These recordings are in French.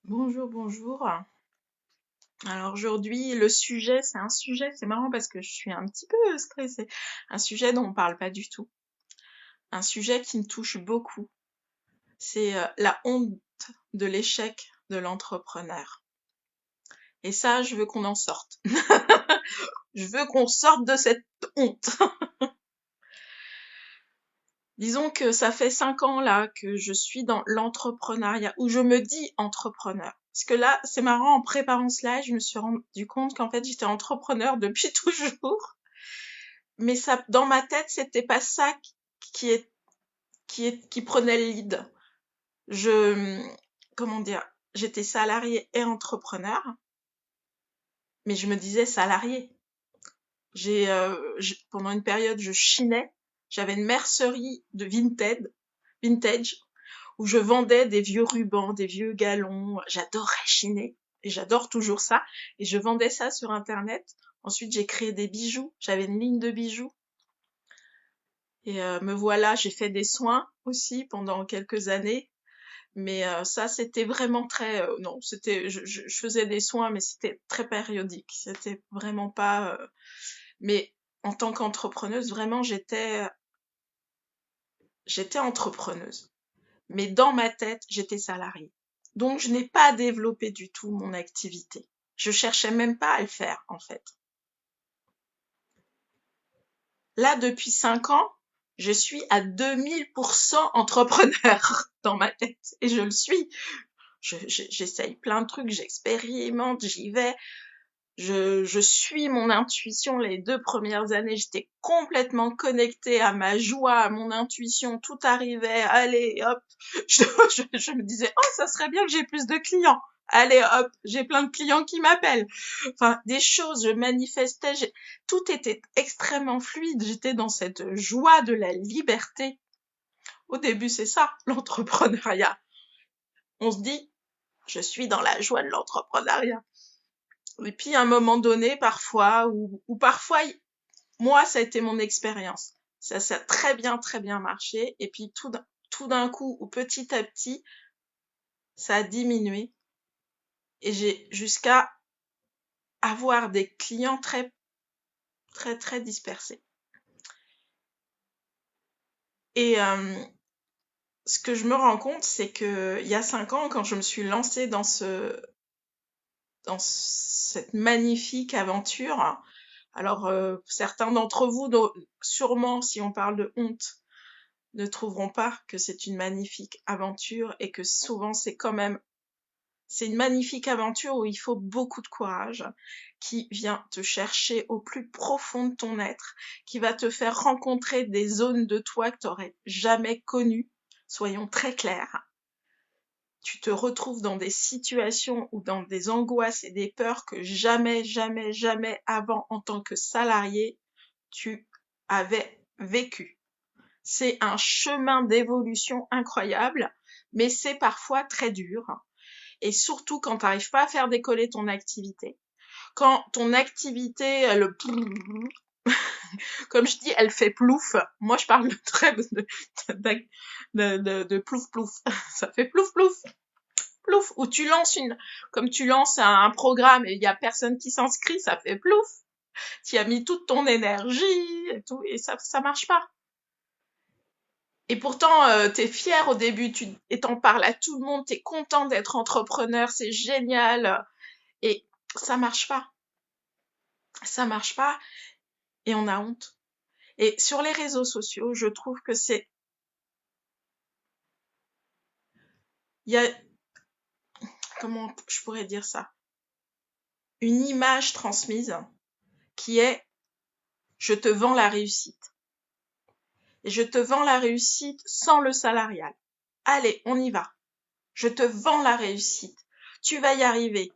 Bonjour, bonjour. Alors aujourd'hui, le sujet, c'est marrant parce que je suis un petit peu stressée. Un sujet dont on parle pas du tout. Un sujet qui me touche beaucoup. C'est la honte de l'échec de l'entrepreneur. Et ça, je veux qu'on en sorte. Je veux qu'on sorte de cette honte. Disons que ça fait 5 ans là que je suis dans l'entrepreneuriat, où je me dis entrepreneur. Parce que là, c'est marrant, en préparant cela, je me suis rendu compte qu'en fait, j'étais entrepreneur depuis toujours. Mais ça, dans ma tête, c'était pas ça qui est, qui prenait le lead. Je, comment dire, j'étais salarié et entrepreneur, mais je me disais salarié. Pendant une période, je chinais. J'avais une mercerie de vintage, où je vendais des vieux rubans, des vieux galons. J'adorais chiner et j'adore toujours ça. Et je vendais ça sur Internet. Ensuite, j'ai créé des bijoux. J'avais une ligne de bijoux. Et me voilà, j'ai fait des soins aussi pendant quelques années. Mais ça, c'était vraiment très... non, je faisais des soins, mais c'était très périodique. C'était vraiment pas... mais en tant qu'entrepreneuse, vraiment, j'étais entrepreneuse. Mais dans ma tête, j'étais salariée. Donc, je n'ai pas développé du tout mon activité. Je cherchais même pas à le faire, en fait. Là, depuis 5 ans, je suis à 2000% entrepreneur dans ma tête. Et je le suis. J'essaye plein de trucs, j'expérimente, j'y vais. Je suis mon intuition. Les 2 premières années, j'étais complètement connectée à ma joie, à mon intuition. Tout arrivait. Allez, hop. Je me disais, oh, ça serait bien que j'ai plus de clients. Allez, hop, j'ai plein de clients qui m'appellent. Enfin, des choses, je manifestais. Tout était extrêmement fluide. J'étais dans cette joie de la liberté. Au début, c'est ça, l'entrepreneuriat. On se dit, je suis dans la joie de l'entrepreneuriat. Et puis, à un moment donné, parfois, ou parfois, moi, ça a été mon expérience. Ça a très bien marché. Et puis, tout d'un coup, ou petit à petit, ça a diminué. Et j'ai jusqu'à avoir des clients très, très, très dispersés. Et ce que je me rends compte, c'est que il y a 5 ans, quand je me suis lancée dans cette magnifique aventure, alors certains d'entre vous, sûrement, si on parle de honte, ne trouveront pas que c'est une magnifique aventure et que souvent c'est une magnifique aventure où il faut beaucoup de courage, qui vient te chercher au plus profond de ton être, qui va te faire rencontrer des zones de toi que tu n'aurais jamais connues. Soyons très clairs. Tu te retrouves dans des situations ou dans des angoisses et des peurs que jamais, jamais, jamais avant en tant que salarié, tu avais vécu. C'est un chemin d'évolution incroyable, mais c'est parfois très dur. Et surtout quand tu n'arrives pas à faire décoller ton activité. Quand ton activité, elle, comme je dis, elle fait plouf. Moi, je parle de plouf plouf. Ça fait plouf plouf. Plouf. Ou comme tu lances un programme et il y a personne qui s'inscrit, ça fait plouf. Tu as mis toute ton énergie et tout, et ça marche pas. Et pourtant, t'es fier au début, et t'en parles à tout le monde, t'es content d'être entrepreneur, c'est génial. Et ça marche pas. Ça marche pas et on a honte. Et sur les réseaux sociaux, je trouve que il y a, comment je pourrais dire ça? Une image transmise qui est, je te vends la réussite. Et je te vends la réussite sans le salarial. Allez, on y va. Je te vends la réussite. Tu vas y arriver.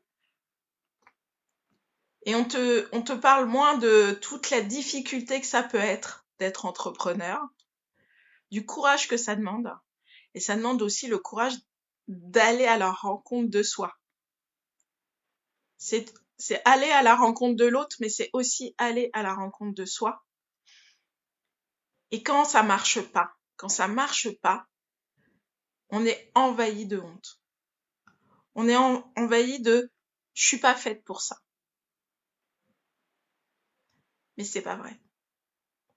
Et on te parle moins de toute la difficulté que ça peut être d'être entrepreneur, du courage que ça demande. Et ça demande aussi le courage d'aller à la rencontre de soi. C'est aller à la rencontre de l'autre, mais c'est aussi aller à la rencontre de soi. Et quand ça marche pas, on est envahi de honte. On est envahi de « je suis pas faite pour ça ». Mais c'est pas vrai.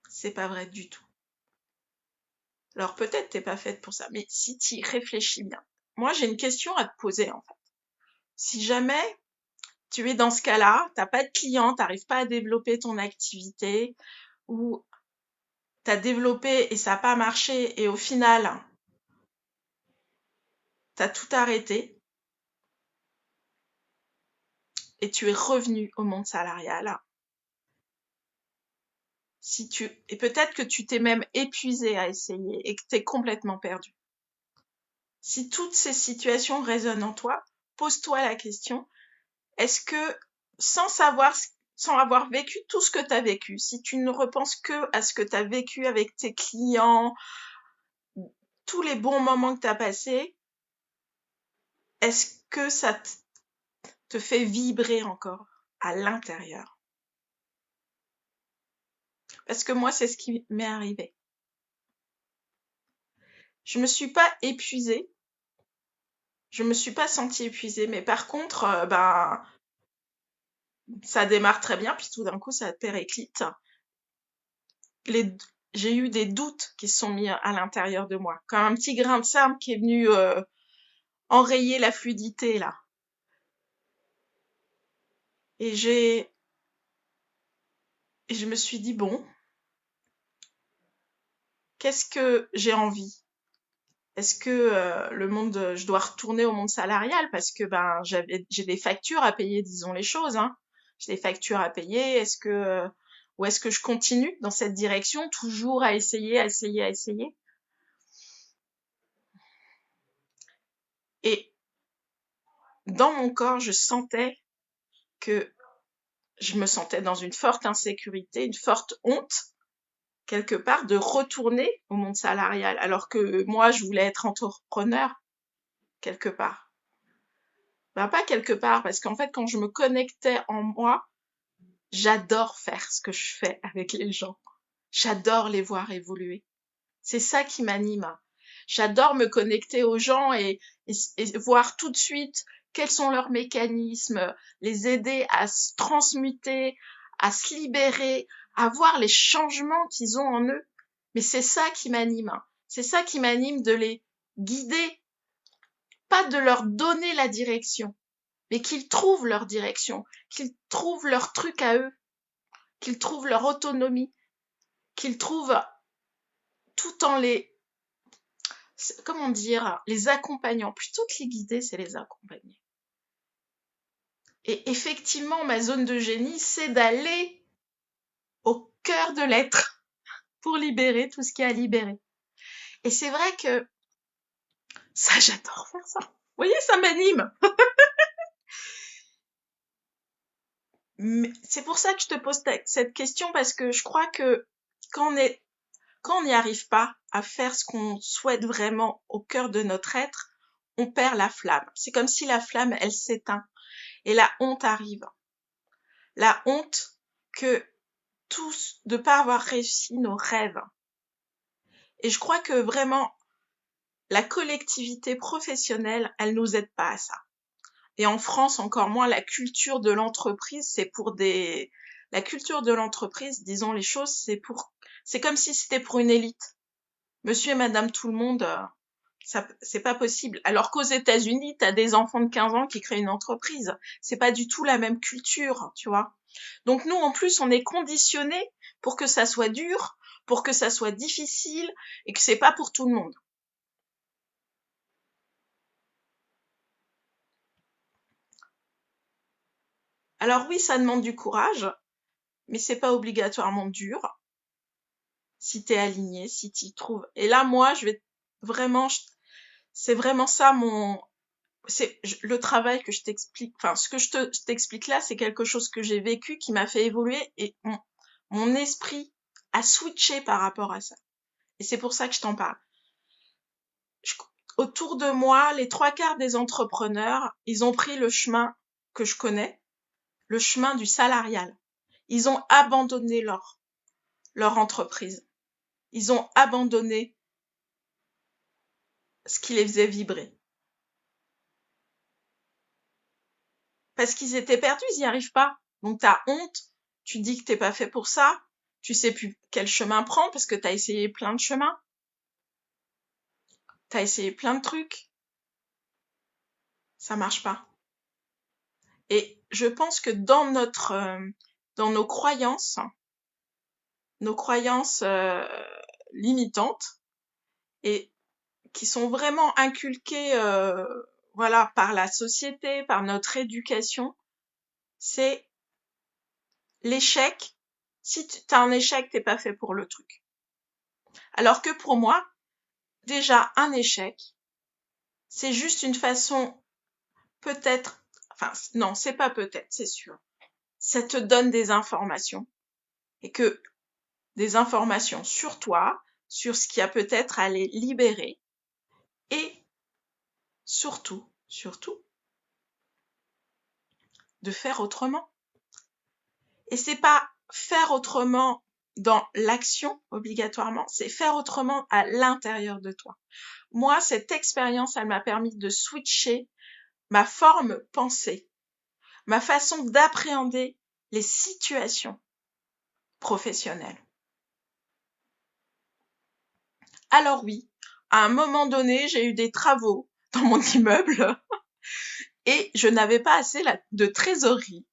C'est pas vrai du tout. Alors peut-être t'es pas faite pour ça, mais si tu y réfléchis bien. Moi, j'ai une question à te poser en fait. Si jamais tu es dans ce cas-là, t'as pas de client, t'arrives pas à développer ton activité, ou t'as développé et ça n'a pas marché et au final, t'as tout arrêté et tu es revenu au monde salarial. Et peut-être que tu t'es même épuisé à essayer et que t'es complètement perdu. Si toutes ces situations résonnent en toi, pose-toi la question, est-ce que sans avoir vécu tout ce que tu as vécu, si tu ne repenses que à ce que tu as vécu avec tes clients, tous les bons moments que tu as passés, est-ce que ça te fait vibrer encore à l'intérieur? Parce que moi, c'est ce qui m'est arrivé. Je me suis pas épuisée, je me suis pas sentie épuisée, mais par contre, ça démarre très bien, puis tout d'un coup, ça périclite. J'ai eu des doutes qui se sont mis à l'intérieur de moi, comme un petit grain de sable qui est venu enrayer la fluidité là. Et je me suis dit bon, qu'est-ce que j'ai envie? Est-ce que je dois retourner au monde salarial parce que j'ai des factures à payer, disons les choses, hein. J'ai des factures à payer. Ou est-ce que je continue dans cette direction, toujours à essayer, à essayer, à essayer? Et dans mon corps, je sentais que je me sentais dans une forte insécurité, une forte honte, quelque part, de retourner au monde salarial, alors que moi, je voulais être entrepreneur, quelque part. Pas quelque part, parce qu'en fait, quand je me connectais en moi, j'adore faire ce que je fais avec les gens. J'adore les voir évoluer. C'est ça qui m'anime. J'adore me connecter aux gens et voir tout de suite quels sont leurs mécanismes, les aider à se transmuter, à se libérer, à voir les changements qu'ils ont en eux. Mais c'est ça qui m'anime. C'est ça qui m'anime, de les guider, pas de leur donner la direction, mais qu'ils trouvent leur direction, qu'ils trouvent leur truc à eux, qu'ils trouvent leur autonomie, qu'ils trouvent tout en comment dire, les accompagnant. Plutôt que les guider, c'est les accompagner. Et effectivement, ma zone de génie, c'est d'aller au cœur de l'être pour libérer tout ce qu'il y a à libérer. Et c'est vrai que ça, j'adore faire ça. Vous voyez, ça m'anime. C'est pour ça que je te pose cette question, parce que je crois que quand on n'y arrive pas à faire ce qu'on souhaite vraiment au cœur de notre être, on perd la flamme. C'est comme si la flamme, elle s'éteint et la honte arrive. La honte de pas avoir réussi nos rêves. Et je crois que vraiment, la collectivité professionnelle, elle nous aide pas à ça. Et en France, encore moins, la culture de l'entreprise, la culture de l'entreprise, disons les choses, c'est comme si c'était pour une élite. Monsieur et madame tout le monde, ça, c'est pas possible. Alors qu'aux États-Unis, t'as des enfants de 15 ans qui créent une entreprise. C'est pas du tout la même culture, tu vois. Donc nous, en plus, on est conditionnés pour que ça soit dur, pour que ça soit difficile, et que c'est pas pour tout le monde. Alors oui, ça demande du courage, mais c'est pas obligatoirement dur. Si t'es aligné, si t'y trouves. Et là, moi, c'est vraiment ça le travail que je t'explique. Enfin, ce que je t'explique là, c'est quelque chose que j'ai vécu, qui m'a fait évoluer, et mon esprit a switché par rapport à ça. Et c'est pour ça que je t'en parle. Autour de moi, les 3/4 des entrepreneurs, ils ont pris le chemin que je connais, le chemin du salarial. Ils ont abandonné leur entreprise. Ils ont abandonné ce qui les faisait vibrer. Parce qu'ils étaient perdus, ils n'y arrivent pas. Donc t'as honte, tu dis que t'es pas fait pour ça, tu sais plus quel chemin prendre parce que t'as essayé plein de chemins, t'as essayé plein de trucs, ça marche pas. Et je pense que dans dans nos croyances limitantes et qui sont vraiment inculquées, voilà, par la société, par notre éducation, c'est l'échec. Si t'as un échec, t'es pas fait pour le truc. Alors que pour moi, déjà un échec, c'est juste une façon, peut-être, enfin non, c'est pas peut-être, c'est sûr. Ça te donne des informations et que des informations sur toi, sur ce qui a peut-être à les libérer et surtout, de faire autrement. Et c'est pas faire autrement dans l'action obligatoirement, c'est faire autrement à l'intérieur de toi. Moi, cette expérience, elle m'a permis de switcher ma forme pensée, ma façon d'appréhender les situations professionnelles. Alors oui, à un moment donné, j'ai eu des travaux dans mon immeuble et je n'avais pas assez de trésorerie,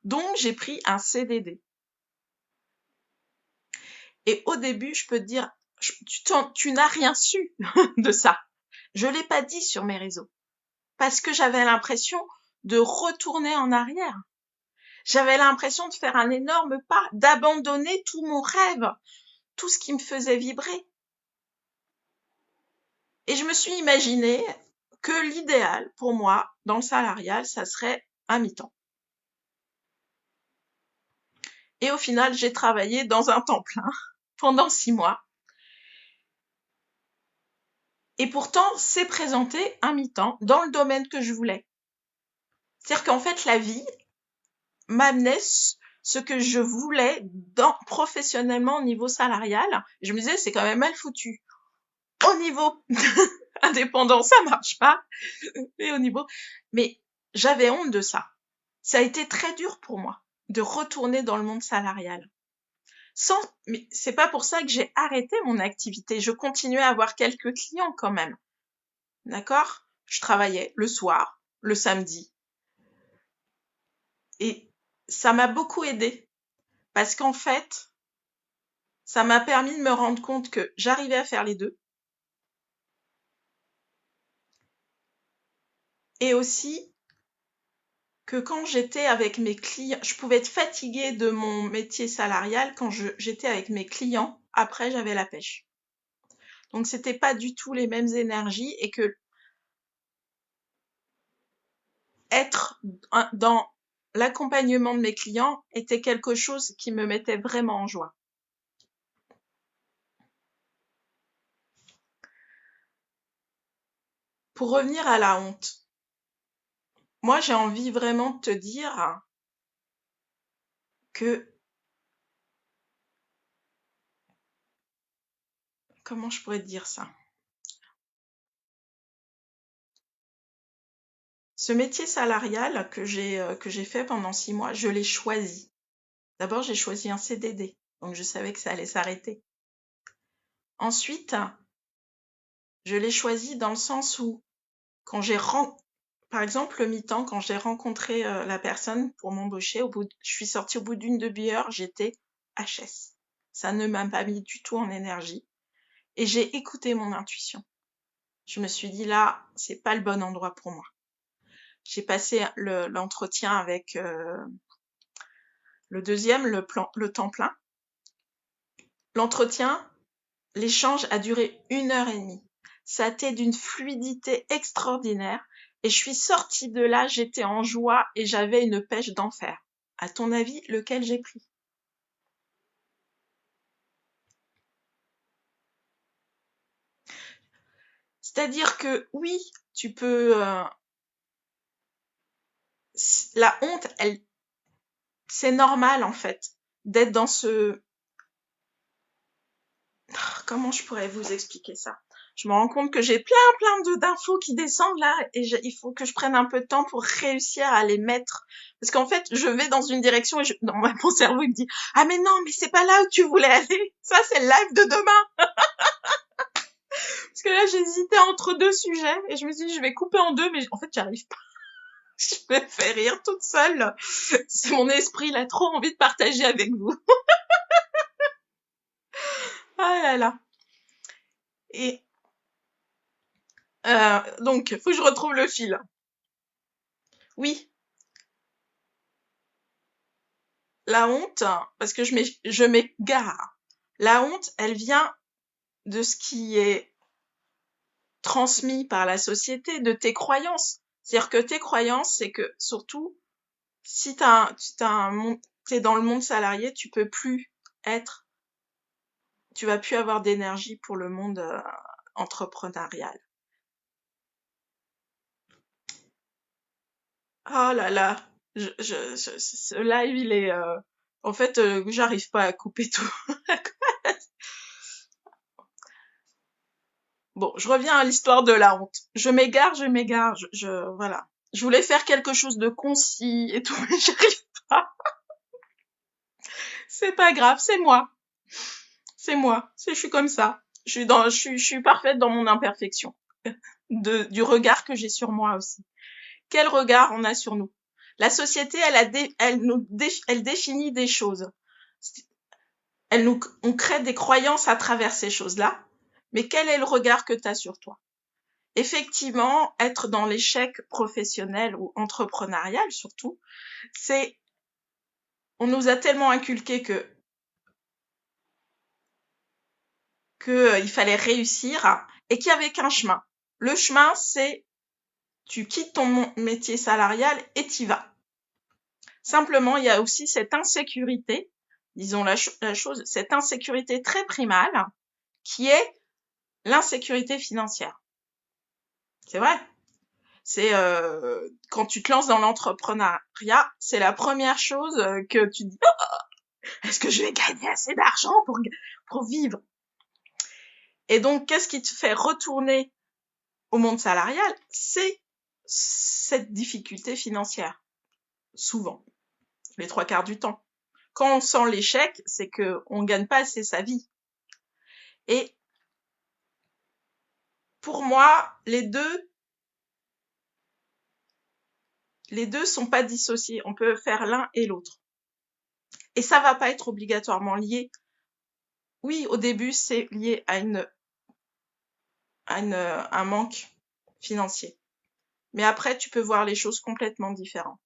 donc j'ai pris un CDD. Et au début, je peux te dire, tu n'as rien su de ça. Je l'ai pas dit sur mes réseaux parce que j'avais l'impression de retourner en arrière. J'avais l'impression de faire un énorme pas, d'abandonner tout mon rêve, tout ce qui me faisait vibrer. Et je me suis imaginé que l'idéal pour moi, dans le salarial, ça serait un mi-temps. Et au final, j'ai travaillé dans un temps plein pendant 6 mois. Et pourtant, c'est présenté un mi-temps dans le domaine que je voulais. C'est-à-dire qu'en fait, la vie m'amenait ce que je voulais professionnellement au niveau salarial. Je me disais, c'est quand même mal foutu. Au niveau indépendant, ça marche pas. Mais j'avais honte de ça. Ça a été très dur pour moi de retourner dans le monde salarial. Mais c'est pas pour ça que j'ai arrêté mon activité. Je continuais à avoir quelques clients quand même. D'accord? Je travaillais le soir, le samedi. Et ça m'a beaucoup aidée. Parce qu'en fait, ça m'a permis de me rendre compte que j'arrivais à faire les deux. Et aussi que quand j'étais avec mes clients, je pouvais être fatiguée de mon métier salarial quand j'étais avec mes clients. Après, j'avais la pêche. Donc, c'était pas du tout les mêmes énergies et que être dans l'accompagnement de mes clients était quelque chose qui me mettait vraiment en joie. Pour revenir à la honte, moi, j'ai envie vraiment de te dire que, comment je pourrais te dire ça? Ce métier salarial que j'ai fait pendant 6 mois, je l'ai choisi. D'abord, j'ai choisi un CDD, donc je savais que ça allait s'arrêter. Ensuite, je l'ai choisi dans le sens où, par exemple, le mi-temps, quand j'ai rencontré la personne pour m'embaucher, je suis sortie au bout d'une demi-heure, j'étais HS. Ça ne m'a pas mis du tout en énergie. Et j'ai écouté mon intuition. Je me suis dit là, c'est pas le bon endroit pour moi. J'ai passé l'entretien avec le deuxième, le temps plein. L'entretien, l'échange a duré 1h30. Ça a été d'une fluidité extraordinaire et je suis sortie de là, j'étais en joie et j'avais une pêche d'enfer. À ton avis, lequel j'ai pris? C'est-à-dire que oui, tu peux... la honte, c'est normal en fait d'être dans ce... Comment je pourrais vous expliquer ça? je me rends compte que j'ai plein d'infos qui descendent là et il faut que je prenne un peu de temps pour réussir à les mettre. Parce qu'en fait, je vais dans une direction et mon cerveau il me dit « Ah mais non, mais c'est pas là où tu voulais aller. Ça, c'est le live de demain. » Parce que là, j'hésitais entre deux sujets et je me suis dit « Je vais couper en deux, mais en fait, j'arrive pas. » Je me fais rire toute seule. C'est mon esprit, il a trop envie de partager avec vous. Ah là là. Et donc, faut que je retrouve le fil. Oui, la honte, parce que je m'égare. La honte, elle vient de ce qui est transmis par la société, de tes croyances. C'est-à-dire que tes croyances, c'est que surtout, si t'es dans le monde salarié, tu vas plus avoir d'énergie pour le monde entrepreneurial. Oh là là, ce live, il est... En fait, j'arrive pas à couper tout. Bon, je reviens à l'histoire de la honte. Je m'égare, voilà. Je voulais faire quelque chose de concis et tout, mais j'arrive pas. C'est pas grave, c'est moi. C'est moi. Je suis comme ça. Je suis parfaite dans mon imperfection. Du regard que j'ai sur moi aussi. Quel regard on a sur nous? La société, elle définit des choses. On crée des croyances à travers ces choses-là. Mais quel est le regard que tu as sur toi? Effectivement, être dans l'échec professionnel ou entrepreneurial surtout, on nous a tellement inculqué que il fallait réussir et qu'il y avait qu'un chemin. Le chemin, c'est tu quittes ton métier salarial et t'y vas. Simplement, il y a aussi cette insécurité, disons la chose, cette insécurité très primale qui est l'insécurité financière. C'est vrai. C'est quand tu te lances dans l'entrepreneuriat, c'est la première chose que tu dis est-ce que je vais gagner assez d'argent pour vivre? Et donc, qu'est-ce qui te fait retourner au monde salarial? C'est cette difficulté financière. Souvent. Les 3/4 du temps. Quand on sent l'échec, c'est que on gagne pas assez sa vie. Et pour moi, les deux sont pas dissociés. On peut faire l'un et l'autre. Et ça va pas être obligatoirement lié. Oui, au début, c'est lié à un manque financier. Mais après, tu peux voir les choses complètement différemment.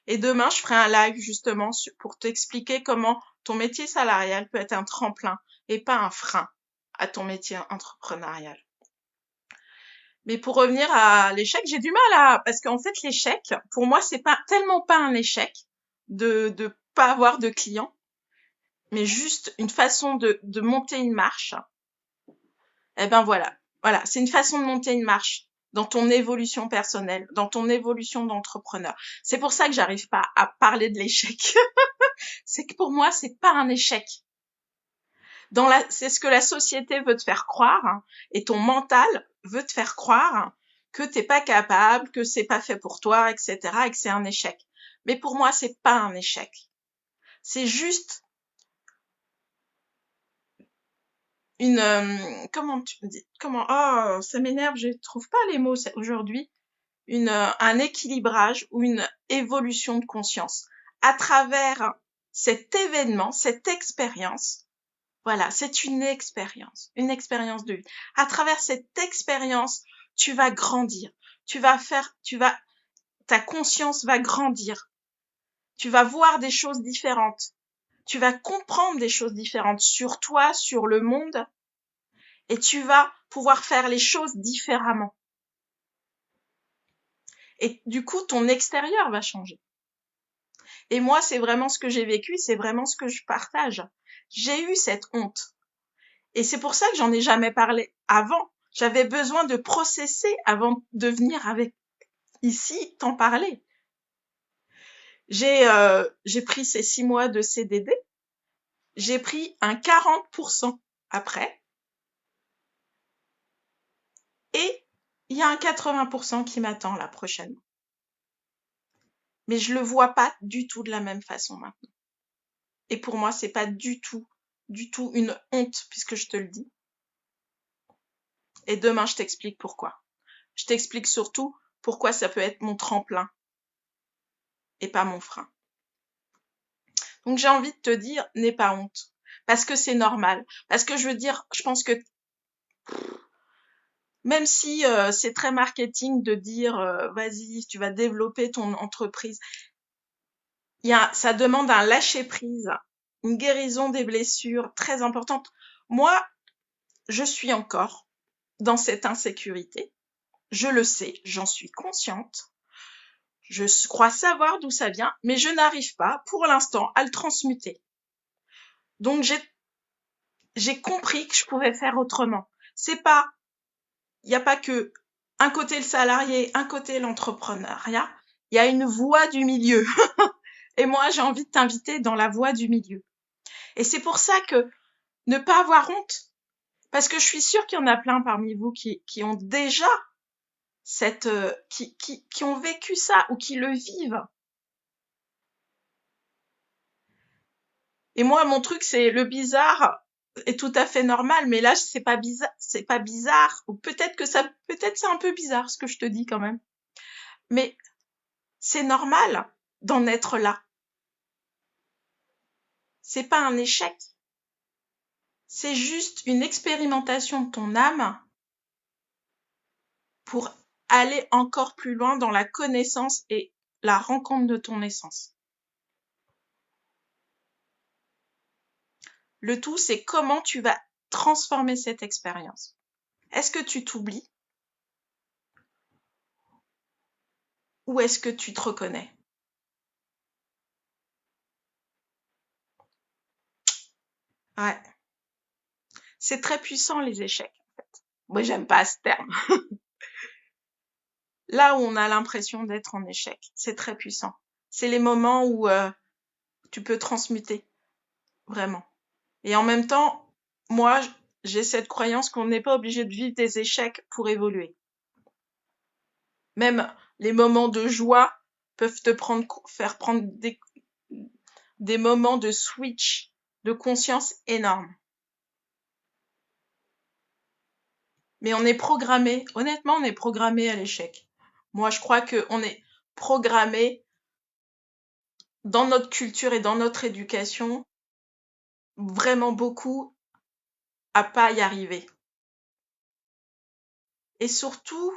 Et demain, je ferai un live justement pour t'expliquer comment ton métier salarial peut être un tremplin et pas un frein à ton métier entrepreneurial. Mais pour revenir à l'échec, j'ai du mal parce qu'en fait, l'échec, pour moi, c'est pas tellement pas un échec de pas avoir de clients, mais juste une façon de monter une marche. Eh ben voilà, c'est une façon de monter une marche dans ton évolution personnelle, dans ton évolution d'entrepreneur. C'est pour ça que j'arrive pas à parler de l'échec. C'est que pour moi, c'est pas un échec. C'est ce que la société veut te faire croire, hein, et ton mental veut te faire croire que t'es pas capable, que c'est pas fait pour toi, etc., et que c'est un échec. Mais pour moi, c'est pas un échec. C'est juste ça m'énerve, je trouve pas les mots aujourd'hui. Un équilibrage ou une évolution de conscience à travers cet événement, cette expérience. Voilà, c'est une expérience de vie. À travers cette expérience, tu vas grandir. Ta conscience va grandir. Tu vas voir des choses différentes. Tu vas comprendre des choses différentes sur toi, sur le monde, et tu vas pouvoir faire les choses différemment. Et du coup, ton extérieur va changer. Et moi, c'est vraiment ce que j'ai vécu, c'est vraiment ce que je partage. J'ai eu cette honte. Et c'est pour ça que j'en ai jamais parlé avant. J'avais besoin de processer avant de venir ici t'en parler. J'ai pris ces 6 mois de CDD. J'ai pris un 40% après. il y a un 80% qui m'attend là prochainement. Mais je le vois pas du tout de la même façon maintenant. Et pour moi, c'est pas du tout une honte puisque je te le dis. Et demain, je t'explique pourquoi. Je t'explique surtout pourquoi ça peut être mon tremplin et pas mon frein. Donc j'ai envie de te dire, n'aie pas honte. Parce que c'est normal. Parce que je veux dire, je pense que même si c'est très marketing de dire vas-y, tu vas développer ton entreprise, ça demande un lâcher-prise, une guérison des blessures très importante. Moi, je suis encore dans cette insécurité. Je le sais, j'en suis consciente. Je crois savoir d'où ça vient, mais je n'arrive pas, pour l'instant, à le transmuter. Donc, j'ai compris que je pouvais faire autrement. Il n'y a pas que un côté le salarié, un côté l'entrepreneuriat. Il y a une voie du milieu. Et moi, j'ai envie de t'inviter dans la voie du milieu. Et c'est pour ça que ne pas avoir honte, parce que je suis sûre qu'il y en a plein parmi vous qui ont déjà qui ont vécu ça ou qui le vivent. Et moi, mon truc, c'est le bizarre est tout à fait normal, mais là, c'est pas bizarre, ou peut-être c'est un peu bizarre ce que je te dis quand même. Mais c'est normal d'en être là. C'est pas un échec. C'est juste une expérimentation de ton âme pour aller encore plus loin dans la connaissance et la rencontre de ton essence. Le tout, c'est comment tu vas transformer cette expérience. Est-ce que tu t'oublies ou est-ce que tu te reconnais? Ouais. C'est très puissant, les échecs, en fait. Moi, j'aime pas ce terme. Là où on a l'impression d'être en échec, c'est très puissant. C'est les moments où tu peux transmuter, vraiment. Et en même temps, moi, j'ai cette croyance qu'on n'est pas obligé de vivre des échecs pour évoluer. Même les moments de joie peuvent te faire prendre des moments de switch, de conscience énormes. Mais on est programmé, honnêtement, on est programmé à l'échec. Moi, je crois qu'on est programmé dans notre culture et dans notre éducation, vraiment beaucoup à pas y arriver. Et surtout,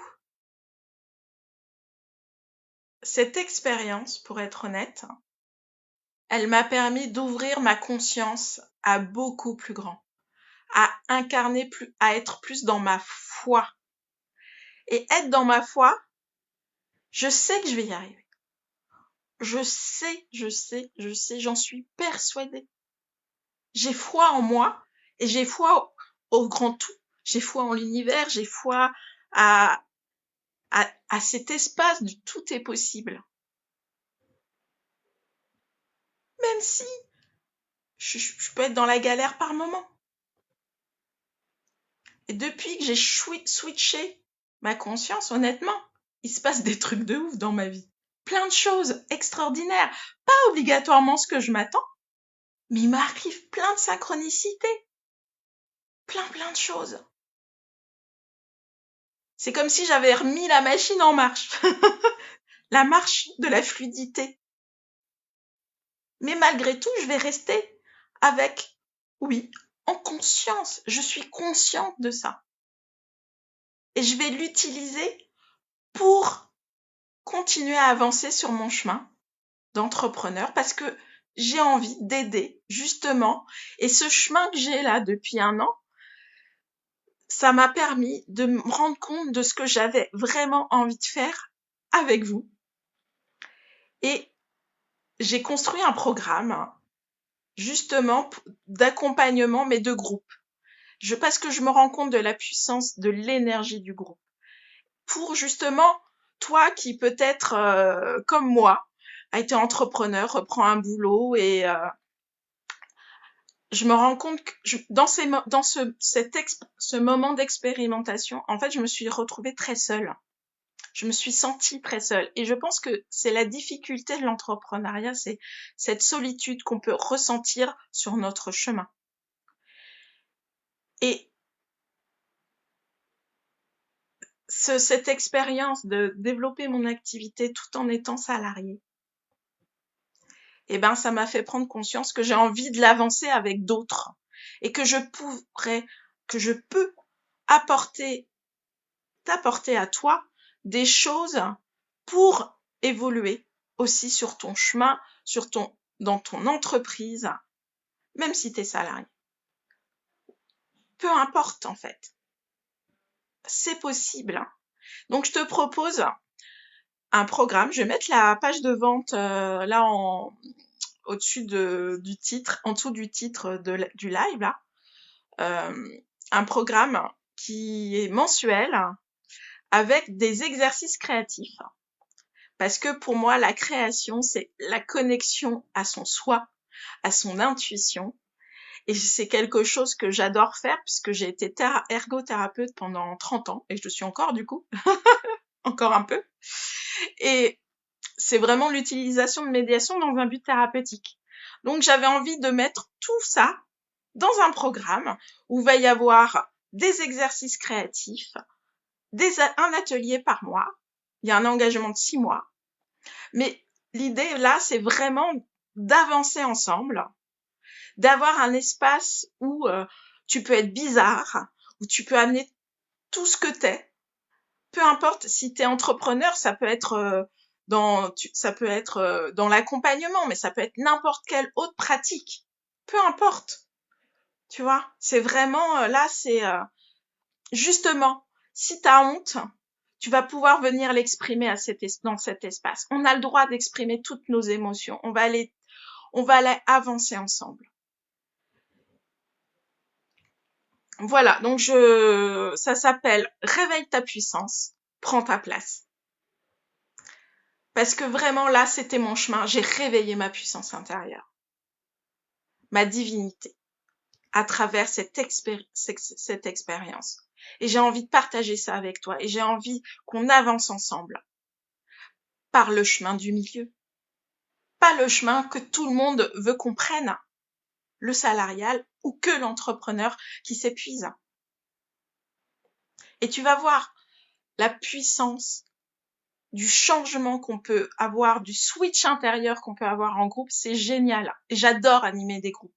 cette expérience, pour être honnête, elle m'a permis d'ouvrir ma conscience à beaucoup plus grand, à incarner plus, à être plus dans ma foi. Et être dans ma foi, je sais que je vais y arriver. Je sais, j'en suis persuadée. J'ai foi en moi et j'ai foi au grand tout. J'ai foi en l'univers, j'ai foi à cet espace du tout est possible. Même si je peux être dans la galère par moment. Et depuis que j'ai switché ma conscience, honnêtement, il se passe des trucs de ouf dans ma vie. Plein de choses extraordinaires. Pas obligatoirement ce que je m'attends, mais il m'arrive plein de synchronicités. Plein de choses. C'est comme si j'avais remis la machine en marche. La marche de la fluidité. Mais malgré tout, je vais rester avec, oui, en conscience. Je suis consciente de ça. Et je vais l'utiliser pour continuer à avancer sur mon chemin d'entrepreneur parce que j'ai envie d'aider, justement. Et ce chemin que j'ai là depuis 1 an, ça m'a permis de me rendre compte de ce que j'avais vraiment envie de faire avec vous. Et j'ai construit un programme, justement, d'accompagnement, mais de groupe. Parce que je me rends compte de la puissance de l'énergie du groupe. Pour justement, toi qui peut-être, comme moi, a été entrepreneur, reprend un boulot et je me rends compte que dans ce moment d'expérimentation, en fait, je me suis retrouvée très seule. Je me suis sentie très seule. Et je pense que c'est la difficulté de l'entrepreneuriat, c'est cette solitude qu'on peut ressentir sur notre chemin. Et cette expérience de développer mon activité tout en étant salariée, eh ben, ça m'a fait prendre conscience que j'ai envie de l'avancer avec d'autres et que je peux t'apporter à toi des choses pour évoluer aussi sur ton chemin, dans ton entreprise, même si tu es salarié. Peu importe, en fait. C'est possible. Donc, je te propose un programme. Je vais mettre la page de vente là au-dessus du titre, en dessous du titre du live là. Un programme qui est mensuel avec des exercices créatifs. Parce que pour moi, la création, c'est la connexion à son soi, à son intuition. Et c'est quelque chose que j'adore faire puisque j'ai été ergothérapeute pendant 30 ans et je le suis encore du coup, encore un peu. Et c'est vraiment l'utilisation de médiation dans un but thérapeutique. Donc j'avais envie de mettre tout ça dans un programme où il va y avoir des exercices créatifs, un atelier par mois. Il y a un engagement de 6 mois. Mais l'idée là, c'est vraiment d'avancer ensemble, d'avoir un espace où tu peux être bizarre, où tu peux amener tout ce que t'es. Peu importe si t'es entrepreneur, ça peut être dans l'accompagnement, mais ça peut être n'importe quelle autre pratique. Peu importe. Tu vois, c'est vraiment là, c'est justement, si t'as honte, tu vas pouvoir venir l'exprimer dans cet espace. On a le droit d'exprimer toutes nos émotions. On va aller avancer ensemble. Voilà, donc ça s'appelle Réveille ta puissance, prends ta place. Parce que vraiment là, c'était mon chemin. J'ai réveillé ma puissance intérieure, ma divinité, à travers cette expérience. Et j'ai envie de partager ça avec toi. Et j'ai envie qu'on avance ensemble par le chemin du milieu. Pas le chemin que tout le monde veut qu'on prenne, le salarial ou que l'entrepreneur qui s'épuise. Et tu vas voir la puissance du changement qu'on peut avoir, du switch intérieur qu'on peut avoir en groupe, c'est génial. Et j'adore animer des groupes.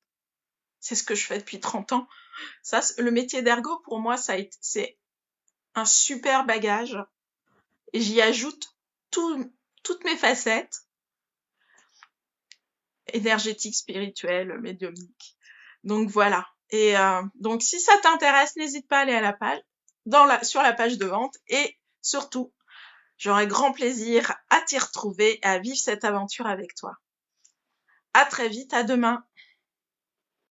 C'est ce que je fais depuis 30 ans. Ça, le métier d'ergo, pour moi, c'est un super bagage. Et j'y ajoute toutes mes facettes énergétiques, spirituelles, médiumniques. Donc voilà. Et donc si ça t'intéresse, n'hésite pas à aller à la page, sur la page de vente. Et surtout, j'aurai grand plaisir à t'y retrouver et à vivre cette aventure avec toi. À très vite, à demain.